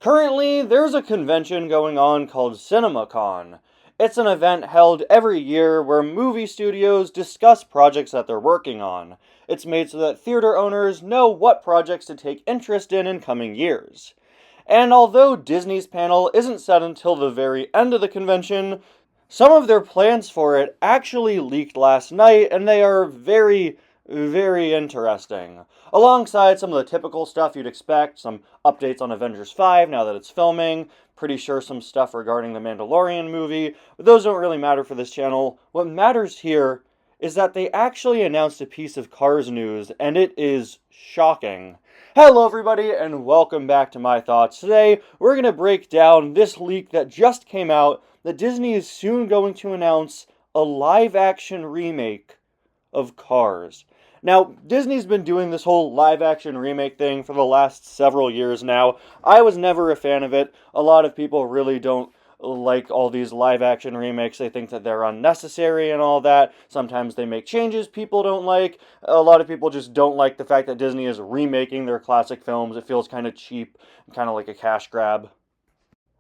Currently, there's a convention going on called CinemaCon. It's an event held every year where movie studios discuss projects that they're working on. It's made so that theater owners know what projects to take interest in coming years. And although Disney's panel isn't set until the very end of the convention, some of their plans for it actually leaked last night, and they are very, very interesting. Alongside some of the typical stuff you'd expect, some updates on Avengers 5 now that it's filming, pretty sure some stuff regarding the Mandalorian movie, but those don't really matter for this channel. What matters here is that they actually announced a piece of Cars news, and it is shocking. Hello everybody, and welcome back to My Thoughts. Today, we're going to break down this leak that just came out that Disney is soon going to announce a live-action remake of Cars. Now, Disney's been doing this whole live-action remake thing for the last several years now. I was never a fan of it. A lot of people really don't like all these live-action remakes. They think that they're unnecessary and all that. Sometimes they make changes people don't like. A lot of people just don't like the fact that Disney is remaking their classic films. It feels kind of cheap, kind of like a cash grab.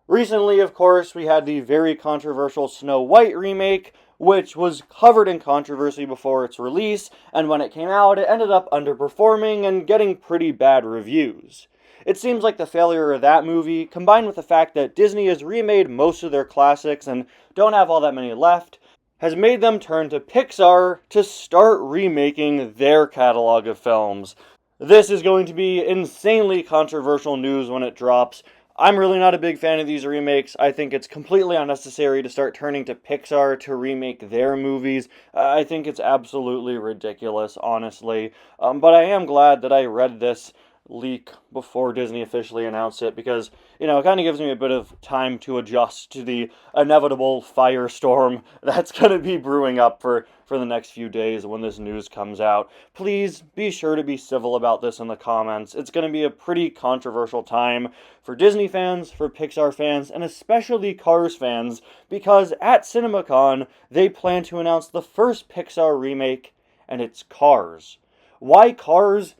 Recently, of course, we had the very controversial Snow White remake, which was covered in controversy before its release, and when it came out, it ended up underperforming and getting pretty bad reviews. It seems like the failure of that movie, combined with the fact that Disney has remade most of their classics and don't have all that many left, has made them turn to Pixar to start remaking their catalog of films. This is going to be insanely controversial news when it drops. I'm really not a big fan of these remakes. I think it's completely unnecessary to start turning to Pixar to remake their movies. I think it's absolutely ridiculous, honestly. But I am glad that I read this leak before Disney officially announced it because, it kind of gives me a bit of time to adjust to the inevitable firestorm that's going to be brewing up for the next few days when this news comes out. Please be sure to be civil about this in the comments. It's going to be a pretty controversial time for Disney fans, for Pixar fans, and especially Cars fans, because at CinemaCon, they plan to announce the first Pixar remake, and it's Cars. Why Cars?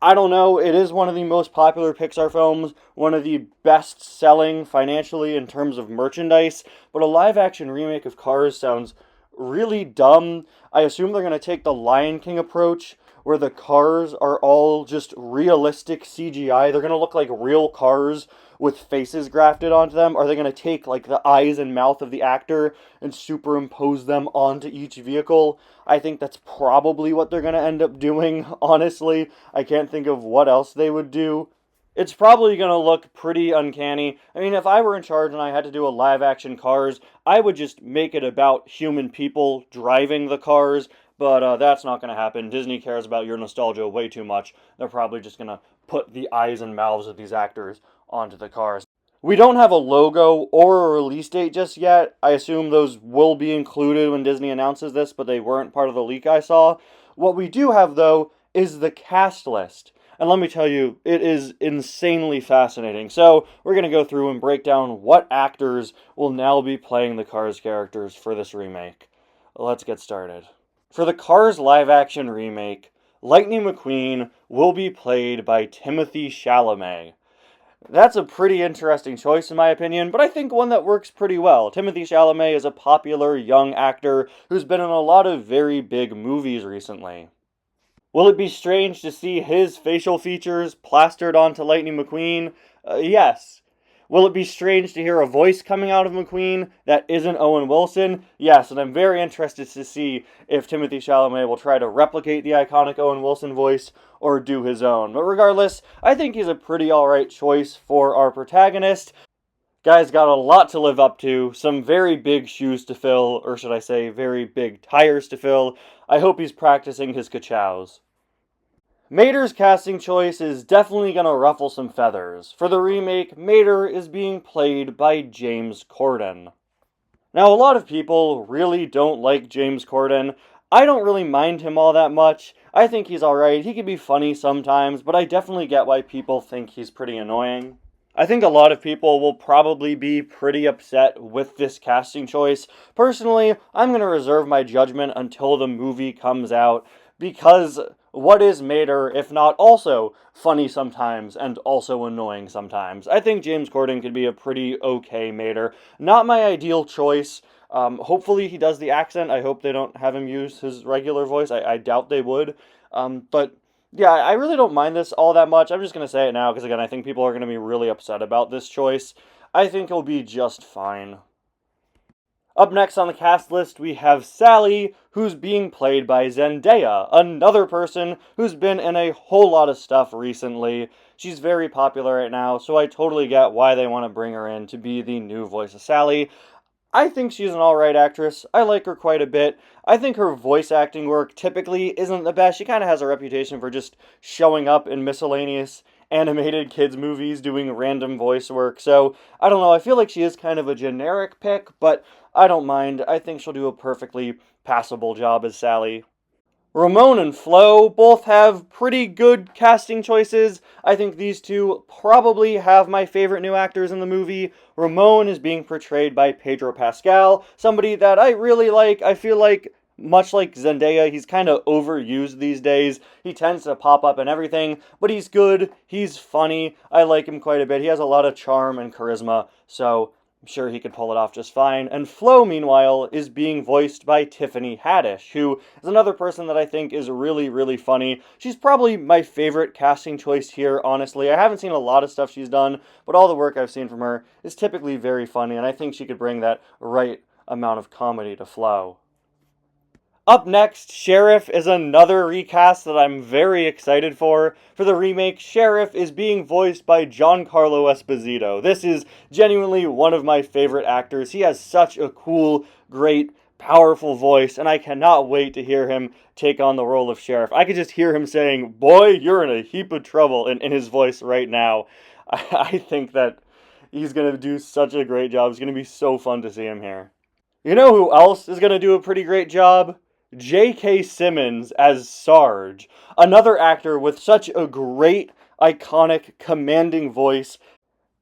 I don't know, it is one of the most popular Pixar films, one of the best-selling financially in terms of merchandise, but a live-action remake of Cars sounds really dumb. I assume they're going to take the Lion King approach, where the cars are all just realistic CGI. They're going to look like real cars with faces grafted onto them. Are they going to take like the eyes and mouth of the actor and superimpose them onto each vehicle? I think that's probably what they're going to end up doing, honestly. I can't think of what else they would do. It's probably going to look pretty uncanny. I mean, if I were in charge and I had to do a live-action Cars, I would just make it about human people driving the cars, but that's not going to happen. Disney cares about your nostalgia way too much. They're probably just going to put the eyes and mouths of these actors onto the cars. We don't have a logo or a release date just yet. I assume those will be included when Disney announces this, but they weren't part of the leak I saw. What we do have, though, is the cast list. And let me tell you, it is insanely fascinating. So, we're going to go through and break down what actors will now be playing the Cars characters for this remake. Let's get started. For the Cars live-action remake, Lightning McQueen will be played by Timothée Chalamet. That's a pretty interesting choice in my opinion, but I think one that works pretty well. Timothée Chalamet is a popular young actor who's been in a lot of very big movies recently. Will it be strange to see his facial features plastered onto Lightning McQueen? Yes. Will it be strange to hear a voice coming out of McQueen that isn't Owen Wilson? Yes, and I'm very interested to see if Timothée Chalamet will try to replicate the iconic Owen Wilson voice or do his own. But regardless, I think he's a pretty alright choice for our protagonist. Guy's got a lot to live up to, some very big shoes to fill, or should I say very big tires to fill. I hope he's practicing his ka-chows. Mater's casting choice is definitely going to ruffle some feathers. For the remake, Mater is being played by James Corden. Now, a lot of people really don't like James Corden. I don't really mind him all that much. I think he's alright. He can be funny sometimes, but I definitely get why people think he's pretty annoying. I think a lot of people will probably be pretty upset with this casting choice. Personally, I'm going to reserve my judgment until the movie comes out, because what is Mater if not also funny sometimes and also annoying sometimes? I think James Corden could be a pretty okay Mater. Not my ideal choice. Hopefully he does the accent. I hope they don't have him use his regular voice. I doubt they would. But yeah, I really don't mind this all that much. I'm just going to say it now because, again, I think people are going to be really upset about this choice. I think he'll be just fine. Up next on the cast list, we have Sally, who's being played by Zendaya, another person who's been in a whole lot of stuff recently. She's very popular right now, so I totally get why they want to bring her in to be the new voice of Sally. I think she's an alright actress. I like her quite a bit. I think her voice acting work typically isn't the best. She kind of has a reputation for just showing up in miscellaneous animated kids movies doing random voice work. So, I don't know. I feel like she is kind of a generic pick, but I don't mind. I think she'll do a perfectly passable job as Sally. Ramon and Flo both have pretty good casting choices. I think these two probably have my favorite new actors in the movie. Ramon is being portrayed by Pedro Pascal, somebody that I really like. I feel like, much like Zendaya, he's kind of overused these days. He tends to pop up in everything, but he's good, he's funny, I like him quite a bit. He has a lot of charm and charisma, so I'm sure he could pull it off just fine. And Flo, meanwhile, is being voiced by Tiffany Haddish, who is another person that I think is really, really funny. She's probably my favorite casting choice here, honestly. I haven't seen a lot of stuff she's done, but all the work I've seen from her is typically very funny, and I think she could bring that right amount of comedy to Flo. Up next, Sheriff is another recast that I'm very excited for. For the remake, Sheriff is being voiced by Giancarlo Esposito. This is genuinely one of my favorite actors. He has such a cool, great, powerful voice, and I cannot wait to hear him take on the role of Sheriff. I could just hear him saying, "Boy, you're in a heap of trouble," in his voice right now. I think that he's going to do such a great job. It's going to be so fun to see him here. You know who else is going to do a pretty great job? J.K. Simmons as Sarge, another actor with such a great, iconic, commanding voice,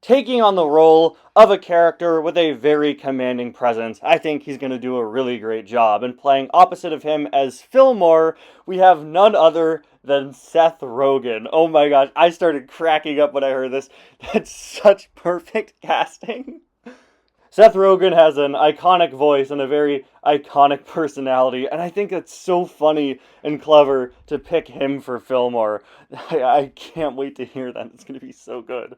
taking on the role of a character with a very commanding presence. I think he's going to do a really great job. And playing opposite of him as Fillmore, we have none other than Seth Rogen. Oh my gosh, I started cracking up when I heard this. That's such perfect casting. Seth Rogen has an iconic voice and a very iconic personality, and I think it's so funny and clever to pick him for Fillmore. I can't wait to hear that. It's going to be so good.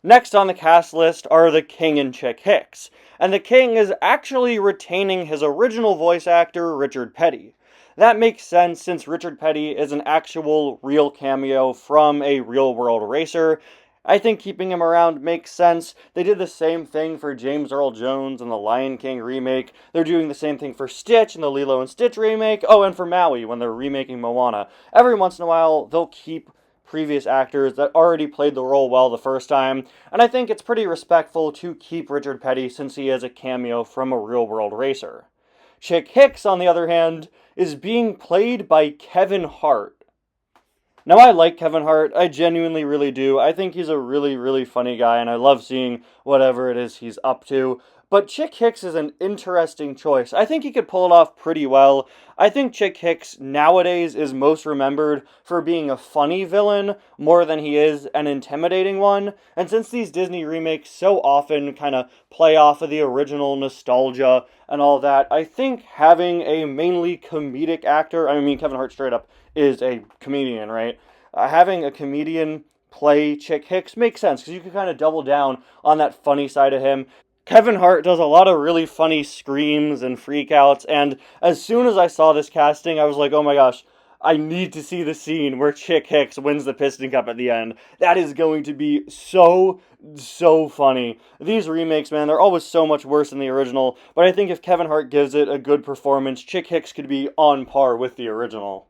Next on the cast list are the King and Chick Hicks, and the King is actually retaining his original voice actor, Richard Petty. That makes sense since Richard Petty is an actual real cameo from a real-world racer. I think keeping him around makes sense. They did the same thing for James Earl Jones in the Lion King remake. They're doing the same thing for Stitch in the Lilo and Stitch remake. Oh, and for Maui when they're remaking Moana. Every once in a while, they'll keep previous actors that already played the role well the first time, and I think it's pretty respectful to keep Richard Petty since he is a cameo from a real-world racer. Chick Hicks, on the other hand, is being played by Kevin Hart. Now, I like Kevin Hart. I genuinely really do. I think he's a really, really funny guy, and I love seeing whatever it is he's up to. But Chick Hicks is an interesting choice. I think he could pull it off pretty well. I think Chick Hicks nowadays is most remembered for being a funny villain more than he is an intimidating one. And since these Disney remakes so often kind of play off of the original nostalgia and all that, I think having a mainly comedic actor, I mean, Kevin Hart straight up is a comedian, right? Having a comedian play Chick Hicks makes sense because you can kind of double down on that funny side of him. Kevin Hart does a lot of really funny screams and freakouts, and as soon as I saw this casting, I was like, oh my gosh, I need to see the scene where Chick Hicks wins the Piston Cup at the end. That is going to be so, so funny. These remakes, man, they're always so much worse than the original, but I think if Kevin Hart gives it a good performance, Chick Hicks could be on par with the original.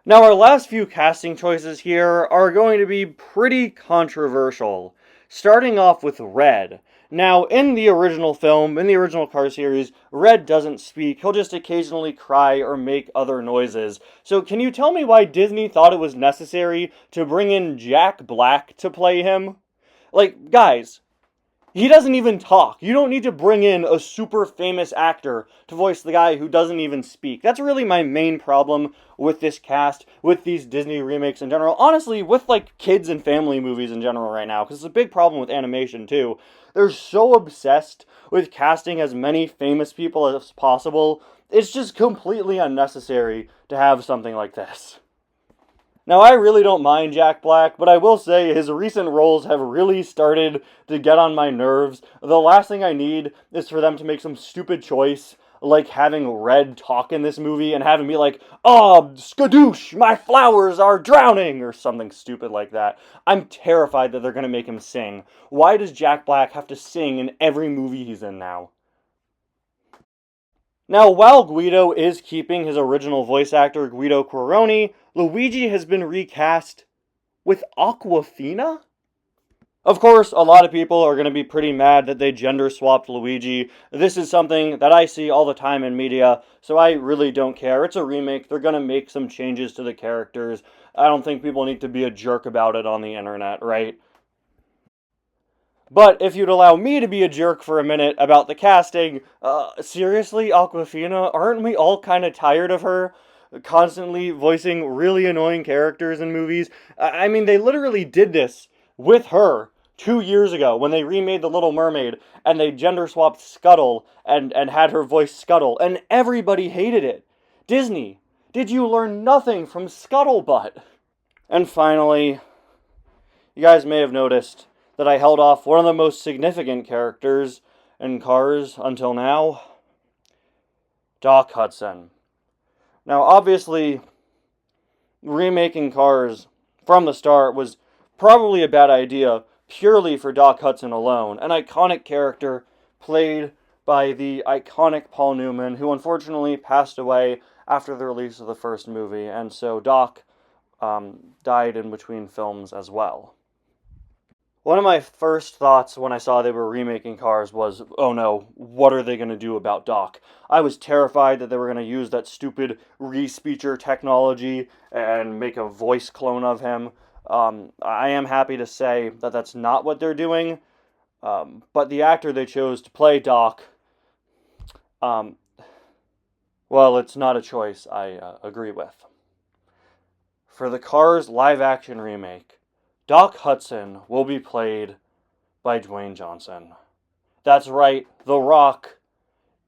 Now, our last few casting choices here are going to be pretty controversial. Starting off with Red. Now, in the original film, in the original Cars series, Red doesn't speak. He'll just occasionally cry or make other noises. So can you tell me why Disney thought it was necessary to bring in Jack Black to play him? Like, guys, He doesn't even talk. You don't need to bring in a super famous actor to voice the guy who doesn't even speak. That's really my main problem with this cast, with these Disney remakes in general. Honestly, with like kids and family movies in general right now, because it's a big problem with animation too. They're so obsessed with casting as many famous people as possible. It's just completely unnecessary to have something like this. Now, I really don't mind Jack Black, but I will say his recent roles have really started to get on my nerves. The last thing I need is for them to make some stupid choice, like having Red talk in this movie and having me like, "Oh, skadoosh, my flowers are drowning," or something stupid like that. I'm terrified that they're going to make him sing. Why does Jack Black have to sing in every movie he's in now? Now, while Guido is keeping his original voice actor, Guido Quironi, Luigi has been recast with Aquafina? Of course, a lot of people are going to be pretty mad that they gender swapped Luigi. This is something that I see all the time in media, so I really don't care. It's a remake. They're going to make some changes to the characters. I don't think people need to be a jerk about it on the internet, right? But if you'd allow me to be a jerk for a minute about the casting, seriously, Aquafina, aren't we all kind of tired of her? Constantly voicing really annoying characters in movies. I mean, they literally did this with her 2 years ago when they remade The Little Mermaid and they gender swapped Scuttle and had her voice Scuttle, and everybody hated it. Disney, did you learn nothing from Scuttlebutt? And finally, you guys may have noticed that I held off one of the most significant characters in Cars until now, Doc Hudson. Now, obviously, remaking Cars from the start was probably a bad idea purely for Doc Hudson alone, an iconic character played by the iconic Paul Newman, who unfortunately passed away after the release of the first movie, and so Doc died in between films as well. One of my first thoughts when I saw they were remaking Cars was, oh no, what are they going to do about Doc? I was terrified that they were going to use that stupid re-speecher technology and make a voice clone of him. I am happy to say that that's not what they're doing, but the actor they chose to play Doc, um, well, it's not a choice I agree with. For the Cars live-action remake, Doc Hudson will be played by Dwayne Johnson. That's right, The Rock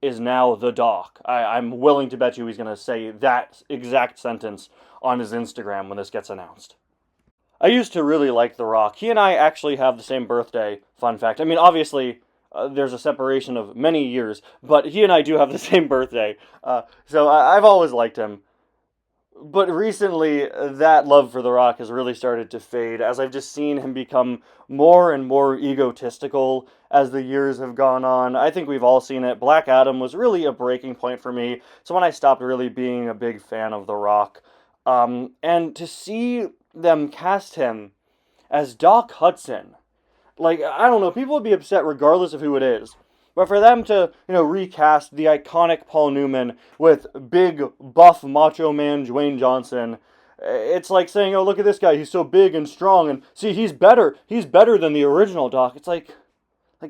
is now the Doc. I'm willing to bet you he's going to say that exact sentence on his Instagram when this gets announced. I used to really like The Rock. He and I actually have the same birthday, fun fact. I mean, obviously, there's a separation of many years, but he and I do have the same birthday. So I've always liked him. But recently, that love for The Rock has really started to fade as I've just seen him become more and more egotistical as the years have gone on. I think we've all seen it. Black Adam was really a breaking point for me. So when I stopped really being a big fan of The Rock, and to see them cast him as Doc Hudson, like, I don't know, people would be upset regardless of who it is. But for them to, recast the iconic Paul Newman with big, buff, macho man Dwayne Johnson, it's like saying, oh, look at this guy, he's so big and strong, and see, he's better than the original Doc. It's like,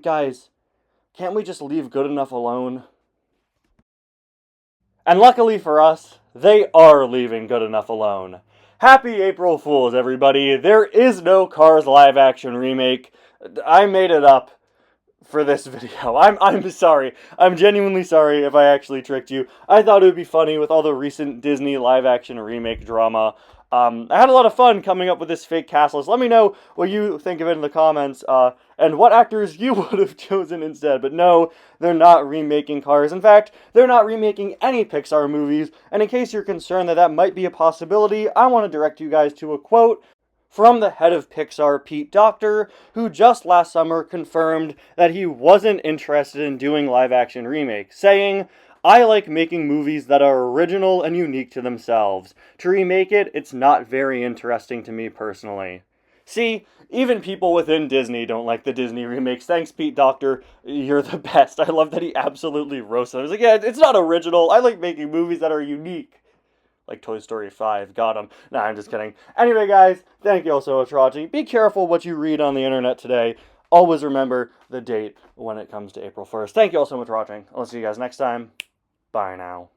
guys, can't we just leave good enough alone? And luckily for us, they are leaving good enough alone. Happy April Fools, everybody. There is no Cars live-action remake. I made it up for this video. I'm sorry. I'm genuinely sorry if I actually tricked you. I thought it would be funny with all the recent Disney live-action remake drama. I had a lot of fun coming up with this fake cast list. Let me know what you think of it in the comments, and what actors you would have chosen instead. But no, they're not remaking Cars. In fact, they're not remaking any Pixar movies, and in case you're concerned that that might be a possibility, I want to direct you guys to a quote from the head of Pixar, Pete Docter, who just last summer confirmed that he wasn't interested in doing live-action remakes, saying, I like making movies that are original and unique to themselves. To remake it, it's not very interesting to me personally. See, even people within Disney don't like the Disney remakes. Thanks, Pete Docter. You're the best. I love that he absolutely roasted it. I was like, yeah, it's not original. I like making movies that are unique. Like Toy Story 5. Got him. Nah, I'm just kidding. Anyway, guys, thank you all so much for watching. Be careful what you read on the internet today. always remember the date when it comes to April 1st. Thank you all so much for watching. I'll see you guys next time. Bye now.